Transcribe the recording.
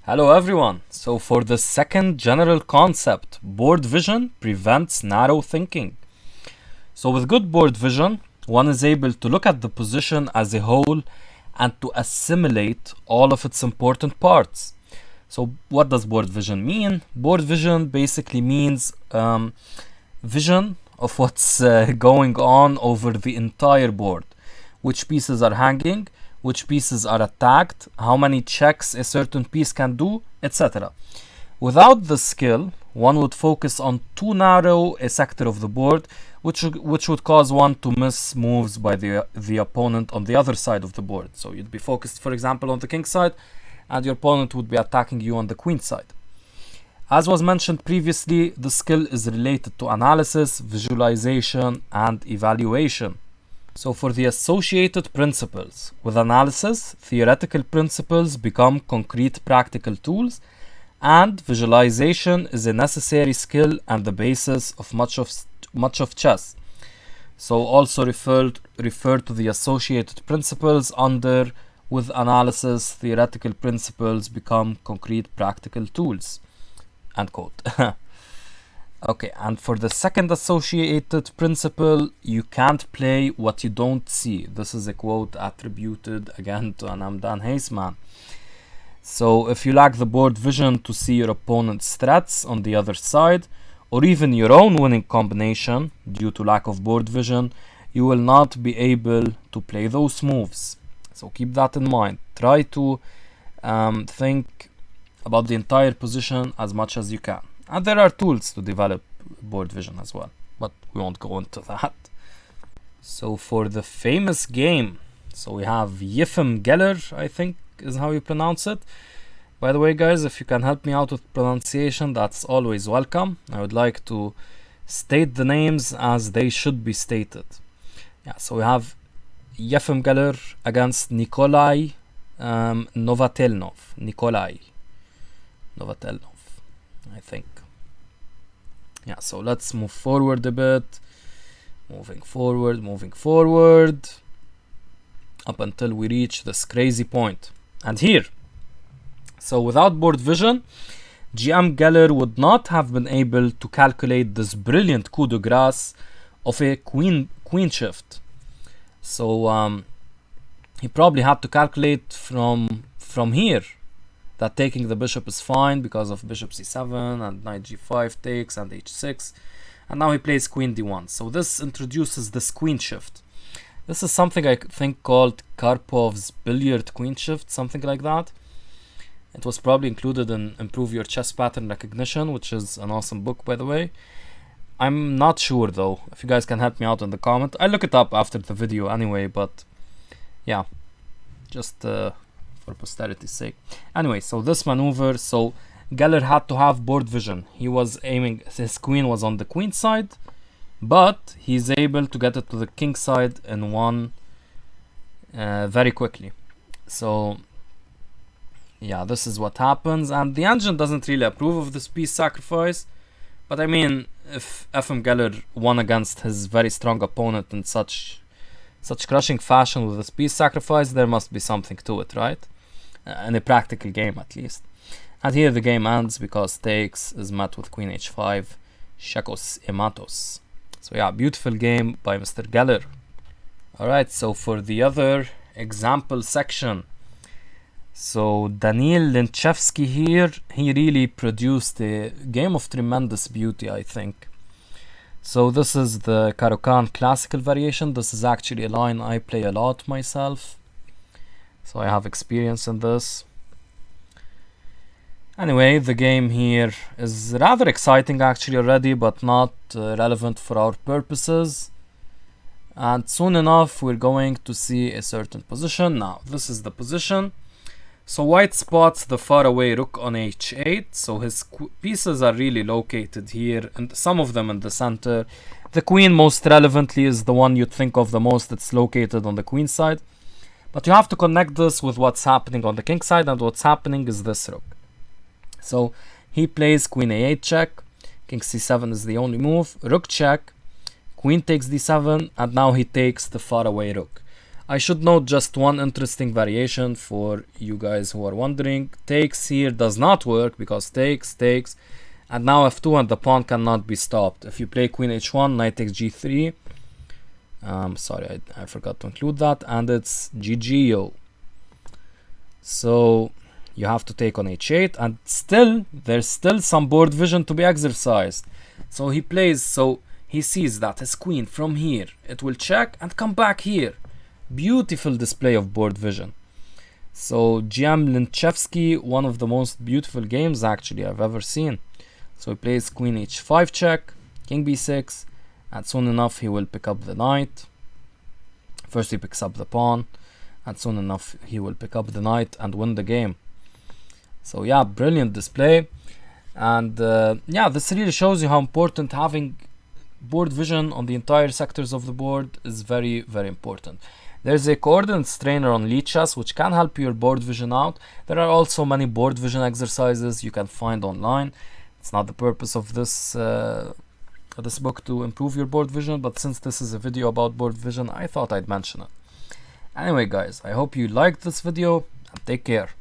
Hello everyone. So for the second general concept, board vision prevents narrow thinking. So with good board vision, one is able to look at the position as a whole and to assimilate all of its important parts. So what does board vision mean? Board vision basically means vision of what's going on over the entire board. Which pieces are hanging, which pieces are attacked, how many checks a certain piece can do, etc. Without the skill, one would focus on too narrow a sector of the board, which would cause one to miss moves by the opponent on the other side of the board. So you'd be focused, for example, on the king side, and your opponent would be attacking you on the queen side. As was mentioned previously, the skill is related to analysis, visualization, and evaluation. So for the associated principles, with analysis, theoretical principles become concrete practical tools, and visualization is a necessary skill and the basis of much of chess. So also refer to the associated principles under with analysis, theoretical principles become concrete practical tools. End quote. Okay, and for the second associated principle, you can't play what you don't see. This is a quote attributed again to Anam Dan Heisman. So if you lack the board vision to see your opponent's threats on the other side, or even your own winning combination due to lack of board vision, you will not be able to play those moves. So keep that in mind. Try to think about the entire position as much as you can. And there are tools to develop board vision as well, but we won't go into that. So for the famous game, so we have Yefim Geller, I think is how you pronounce it. By the way, guys, if you can help me out with pronunciation, that's always welcome. I would like to state the names as they should be stated. Yeah, so we have Yefim Geller against Nikolai Novatelnov. Nikolai Novatelnov, I think. Yeah, so let's move forward a bit. Moving forward. Up until we reach this crazy point. And here. So without board vision, GM Geller would not have been able to calculate this brilliant coup de grace of a queen shift. So he probably had to calculate from here that taking the bishop is fine because of bishop c7 and knight g5 takes and h6, and now he plays queen d1. So this introduces this queen shift. This is something I think called Karpov's billiard queen shift, something like that. It was probably included in Improve Your Chess Pattern Recognition, which is an awesome book, by the way. I'm not sure though. If you guys can help me out in the comment, I'll look it up after the video anyway, but yeah, just for posterity's sake. Anyway, so this maneuver, so Geller had to have board vision. He was aiming, his queen was on the queen side, but he's able to get it to the king side in one very quickly. So yeah, this is what happens, and the engine doesn't really approve of this piece sacrifice, but I mean, if FM Geller won against his very strong opponent in such crushing fashion with this piece sacrifice, there must be something to it, right? In a practical game at least. And here the game ends because takes is met with queen h5, Shekos Ematos. So yeah, beautiful game by Mr. Geller. Alright, so for the other example section, so Daniil Linchevsky here, he really produced a game of tremendous beauty, I think. So this is the Caro-Kann classical variation. This is actually a line I play a lot myself, so I have experience in this. Anyway, the game here is rather exciting actually already, but not relevant for our purposes. And soon enough we're going to see a certain position. Now this is the position. So white spots the faraway rook on h8, so his pieces are really located here, and some of them in the center. The queen, most relevantly, is the one you'd think of the most. It's located on the queen side. But you have to connect this with what's happening on the king side, and what's happening is this rook. So he plays queen a8 check, king c7 is the only move, rook check, queen takes d7, and now he takes the faraway rook. I should note just one interesting variation for you guys who are wondering. Takes here does not work because takes, and now f2 and the pawn cannot be stopped. If you play queen h1, knight takes g3. Sorry, I forgot to include that, and it's GG, yo. So you have to take on h8, and still there's still some board vision to be exercised. So he plays, so he sees that his queen from here, it will check and come back here. Beautiful display of board vision. So GM Linchevsky, one of the most beautiful games actually I've ever seen. So he plays queen h5 check, king b6, and soon enough he will pick up the knight. First he picks up the pawn, and soon enough he will pick up the knight and win the game. So yeah, brilliant display. And yeah, this really shows you how important having board vision on the entire sectors of the board is very, very important. There's a coordinates trainer on Lichess which can help your board vision out. There are also many board vision exercises you can find online. It's not the purpose of this book to improve your board vision, but since this is a video about board vision, I thought I'd mention it. Anyway guys, I hope you liked this video and take care.